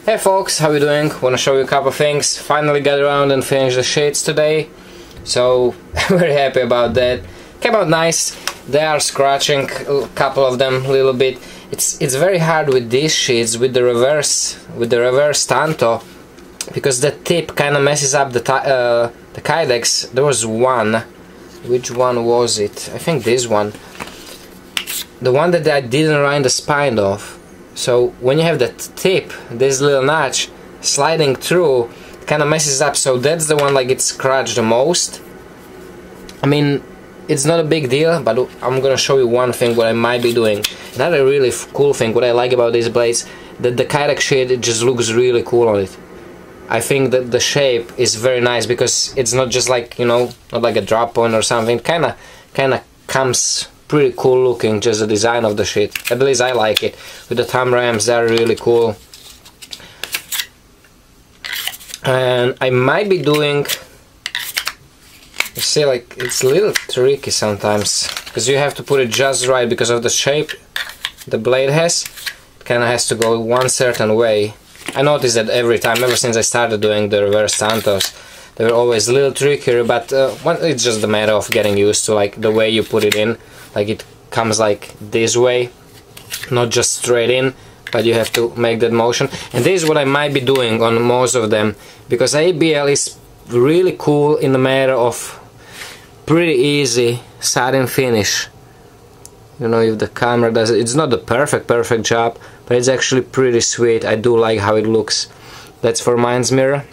Hey folks, how you doing? Want to show you a couple of things. Finally got around and finished the sheets today, so very happy about that. Came out nice. They are scratching, a couple of them a little bit. It's very hard with these sheets with the reverse tanto, because the tip kind of messes up the kydex. There was one. Which one was it? I think this one. The one that I didn't wind the spine off. So when you have that tip, this little notch sliding through, it kind of messes up. So that's the one like it's scratched the most. I mean, it's not a big deal, but I'm gonna show you one thing what I might be doing. Another really cool thing what I like about these blades, that the kydex sheet, it just looks really cool on it. I think that the shape is very nice because it's not just like, you know, not like a drop point or something. Kind of comes pretty cool looking, just the design of the sheet. At least I like it. With the thumb rams, they're really cool. And I might be doing, you see, like it's a little tricky sometimes because you have to put it just right because of the shape the blade has. It kind of has to go one certain way. I noticed that every time, ever since I started doing the reverse tantos, they were always a little trickier, but it's just a matter of getting used to like the way you put it in. Like it comes like this way, not just straight in, but you have to make that motion. And this is what I might be doing on most of them, because ABL is really cool in the matter of pretty easy satin finish. You know, if the camera does it, it's not the perfect job, but it's actually pretty sweet. I do like how it looks. That's for mine's mirror.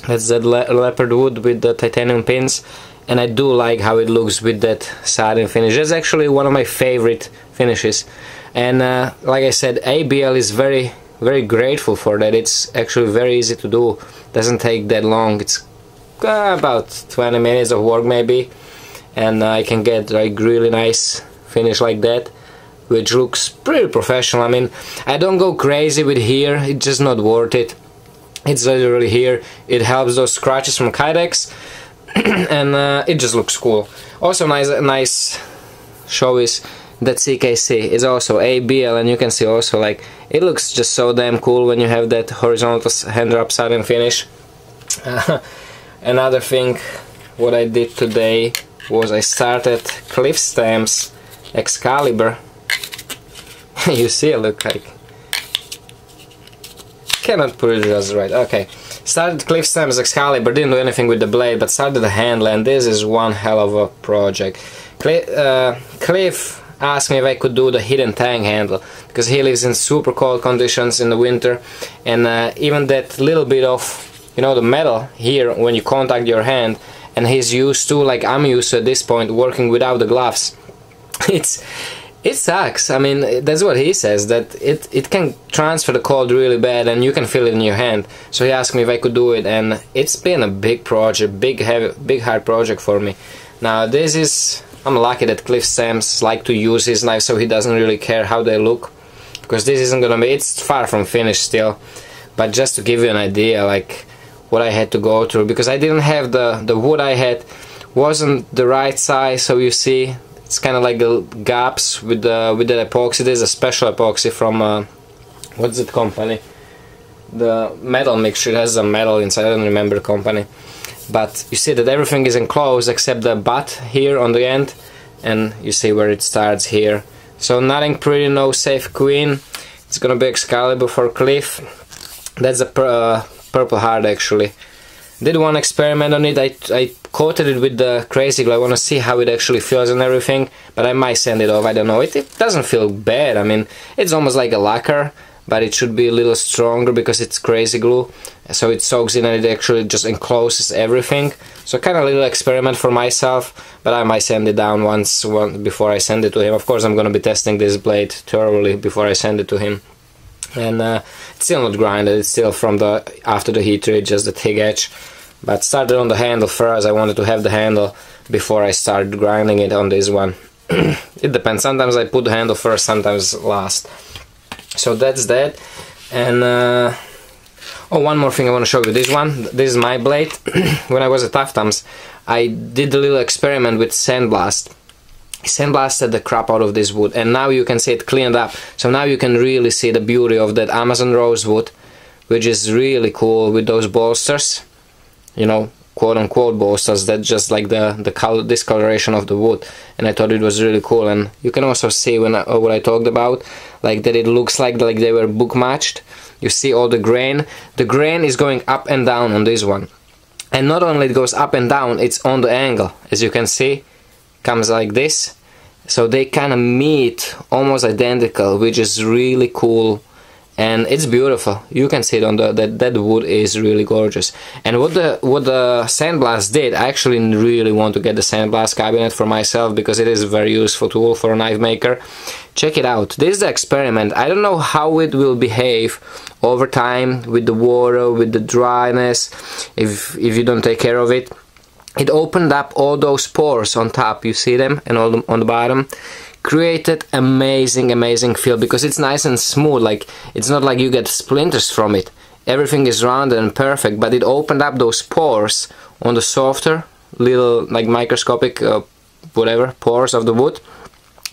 That's that leopard wood with the titanium pins, and I do like how it looks with that satin finish. That's actually one of my favorite finishes, and like I said, ABL is very grateful for that. It's actually very easy to do. Doesn't take that long. It's about 20 minutes of work maybe, and I can get like really nice finish like that, which looks pretty professional. I mean, I don't go crazy with here, it's just not worth it. It's literally here, it helps those scratches from kydex, and it just looks cool. Also nice show is that CKC is also ABL, and you can see also like it looks just so damn cool when you have that horizontal hand wrap satin finish. Another thing what I did today was I started cliff stamps Excalibur. You see it look like, cannot put it just right. Okay, started cliff stamps Excalibur, didn't do anything with the blade, but started the handle, and this is one hell of a project. Cliff asked me if I could do the hidden tang handle, because he lives in super cold conditions in the winter, and even that little bit of, you know, the metal here when you contact your hand, and he's used to, like I'm used to at this point, working without the gloves. It sucks. I mean, that's what he says, that it can transfer the cold really bad and you can feel it in your hand. So he asked me if I could do it, and it's been a big project, big hard project for me. Now this is, I'm lucky that Cliff Stamps like to use his knife, so he doesn't really care how they look, because this isn't gonna be, it's far from finished still. But just to give you an idea like what I had to go through, because I didn't have the wood I had wasn't the right size, so you see it's kind of like the gaps with the epoxy. There's a special epoxy from what's that company? The metal mixture. It has a metal inside. I don't remember the company, but you see that everything is enclosed except the butt here on the end, and you see where it starts here. So nothing pretty, no safe queen. It's gonna be Excalibur for Cliff. That's a purple heart actually. Did one experiment on it. I coated it with the crazy glue. I want to see how it actually feels and everything, but I might send it off. I don't know. It doesn't feel bad. I mean, it's almost like a lacquer, but it should be a little stronger because it's crazy glue, so it soaks in and it actually just encloses everything. So kind of a little experiment for myself, but I might send it down once before I send it to him. Of course, I'm gonna be testing this blade thoroughly before I send it to him. And it's still not grinded, it's still from after the heat treat, just the thick edge. But started on the handle first. I wanted to have the handle before I started grinding it on this one. It depends, sometimes I put the handle first, sometimes last. So that's that. And oh, one more thing I want to show you. This is my blade. When I was at Tough Thumbs, I did a little experiment with sandblast. Sandblasted the crap out of this wood, and now you can see it cleaned up. So now you can really see the beauty of that Amazon rosewood which is really cool with those bolsters, you know, quote-unquote bolsters, that just like the color discoloration of the wood, and I thought it was really cool. And you can also see when what I talked about, like that it looks like they were book matched. You see all the grain is going up and down on this one, and not only it goes up and down, it's on the angle, as you can see, comes like this, so they kind of meet almost identical, which is really cool. And it's beautiful. You can see it on that wood is really gorgeous. And what the sandblast did, I actually really want to get the sandblast cabinet for myself, because it is a very useful tool for a knife maker. Check it out. This is the experiment. I don't know how it will behave over time with the water, with the dryness, if you don't take care of it. It opened up all those pores on top, you see them, and all on the bottom. Created amazing feel, because it's nice and smooth. Like, it's not like you get splinters from it. Everything is rounded and perfect, but it opened up those pores on the softer little, like, microscopic whatever pores of the wood,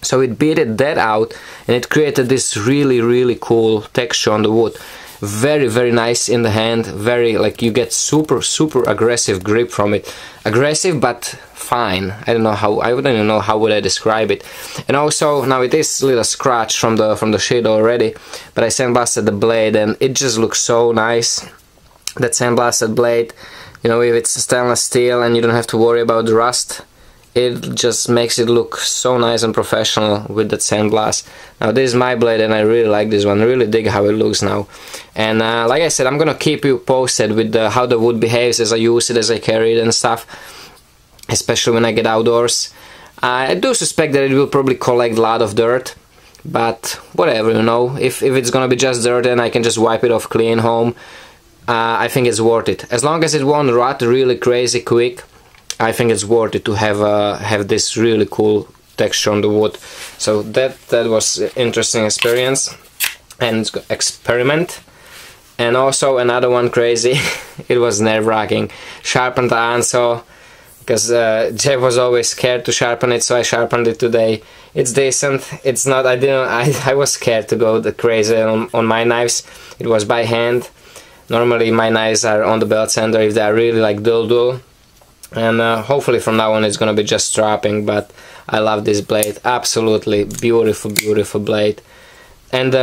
so it beaded that out, and it created this really cool texture on the wood. Very nice in the hand, very, like, you get super aggressive grip from it. Aggressive but fine. I don't know how, I wouldn't even know how would I describe it. And also, now it is a little scratch from the sheet already, but I sandblasted the blade and it just looks so nice. That sandblasted blade, you know, if it's stainless steel and you don't have to worry about the rust, it just makes it look so nice and professional with that sandblast. Now this is my blade and I really like this one, I really dig how it looks now. And like I said, I'm gonna keep you posted with how the wood behaves as I use it, as I carry it and stuff, especially when I get outdoors. I do suspect that it will probably collect a lot of dirt, but whatever, you know, if it's gonna be just dirt and I can just wipe it off clean home, I think it's worth it. As long as it won't rot really crazy quick, I think it's worth it to have this really cool texture on the wood. So that was an interesting experience and experiment. And also another one crazy. It was nerve-wracking. Sharpened the handsaw, because Jeff was always scared to sharpen it, so I sharpened it today. It's decent. It's not. I was scared to go crazy on my knives. It was by hand. Normally my knives are on the belt sander if they are really like dull. And hopefully from now on it's gonna be just strapping, but I love this blade. Absolutely beautiful blade. And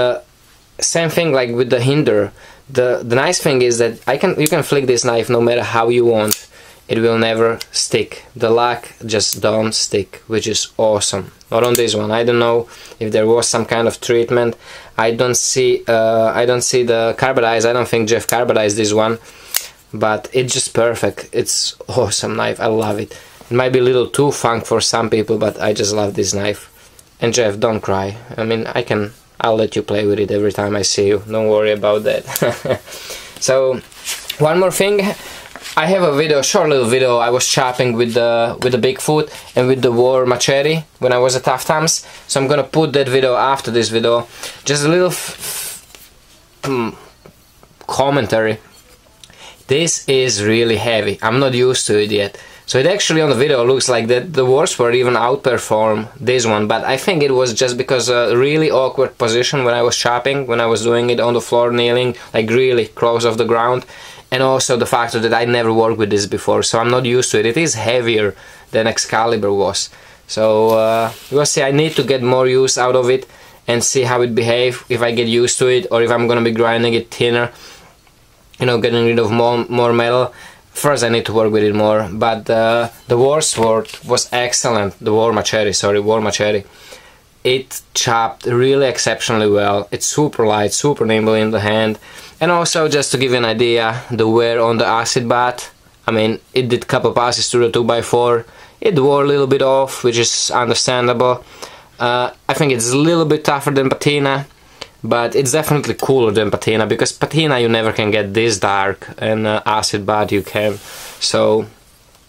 same thing like with the hinder. The nice thing is that you can flick this knife no matter how you want. It will never stick. The lock just don't stick, which is awesome. Not on this one. I don't know if there was some kind of treatment. I don't see the carbonize. I don't think Jeff carbonized this one. But it's just perfect. It's awesome knife. I love it. It might be a little too funk for some people, but I just love this knife. And Jeff, don't cry. I mean, I'll let you play with it every time I see you. Don't worry about that. So, one more thing. I have a video, short little video. I was chopping with the Bigfoot and with the War Machete when I was at Tough Times. So I'm gonna put that video after this video. Just a little commentary. This is really heavy. I'm not used to it yet. So it actually on the video looks like that the wars were even outperform this one, but I think it was just because a really awkward position when I was chopping, when I was doing it on the floor kneeling, like really close off the ground, and also the factor that I never worked with this before, so I'm not used to it. It is heavier than Excalibur was. So we'll see. I need to get more use out of it and see how it behaves, if I get used to it or if I'm gonna be grinding it thinner. You know, getting rid of more metal. First I need to work with it more, but the War Sword was excellent. The War Machete. It chopped really exceptionally well. It's super light, super nimble in the hand. And also, just to give you an idea, the wear on the acid bath, I mean, it did a couple passes through the 2x4. It wore a little bit off, which is understandable. I think it's a little bit tougher than patina, but it's definitely cooler than patina, because patina you never can get this dark, and acid bath you can. So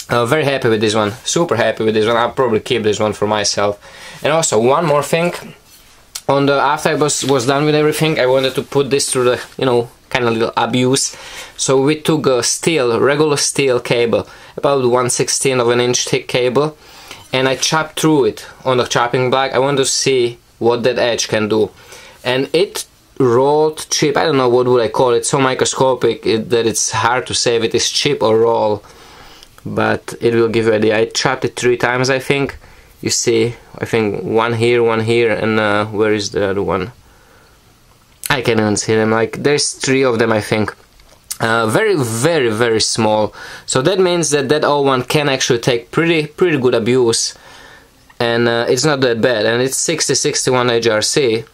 very happy with this one, super happy with this one. I'll probably keep this one for myself. And also one more thing, after I was done with everything, I wanted to put this through the, you know, kind of little abuse. So we took a regular steel cable, about 1/16 of an inch thick cable, and I chopped through it on the chopping block. I wanted to see what that edge can do. And it rolled chip. I don't know what would I call it. So microscopic that it's hard to say if it is chip or roll, but it will give you an idea. I chopped it 3 times, I think. You see, I think one here, and where is the other one? I can't even see them. Like, there's 3 of them, I think. Very, very, very small. So that means that that O1 can actually take pretty good abuse, and it's not that bad. And it's 6061 HRC,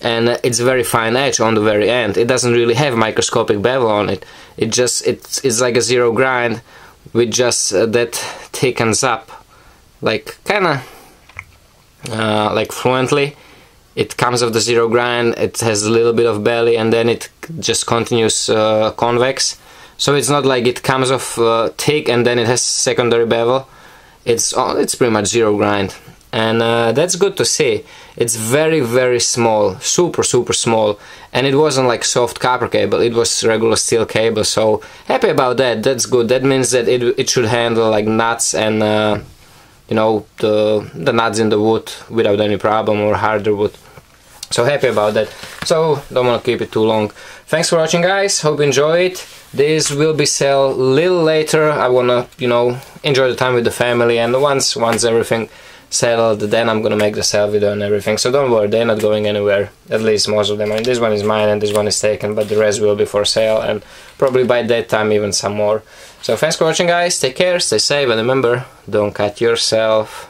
and it's very fine edge on the very end. It doesn't really have microscopic bevel on it. It's like a 0 grind with just that thickens up, like kinda like fluently. It comes off the 0 grind, it has a little bit of belly, and then it just continues convex. So it's not like it comes off thick and then it has secondary bevel. It's pretty much 0 grind, and that's good to see. It's very, very small, super small, and it wasn't like soft copper cable, it was regular steel cable. So happy about that. That's good. That means that it should handle like nuts and you know, the nuts in the wood without any problem, or harder wood. So happy about that. So don't want to keep it too long. Thanks for watching, guys. Hope you enjoy it. This will be sell a little later. I wanna, you know, enjoy the time with the family, and once everything settled, then I'm gonna make the sale video and everything. So don't worry, they're not going anywhere. At least most of them. I mean, this one is mine and this one is taken, but the rest will be for sale, and probably by that time even some more. So thanks for watching, guys. Take care, stay safe, and remember, don't cut yourself.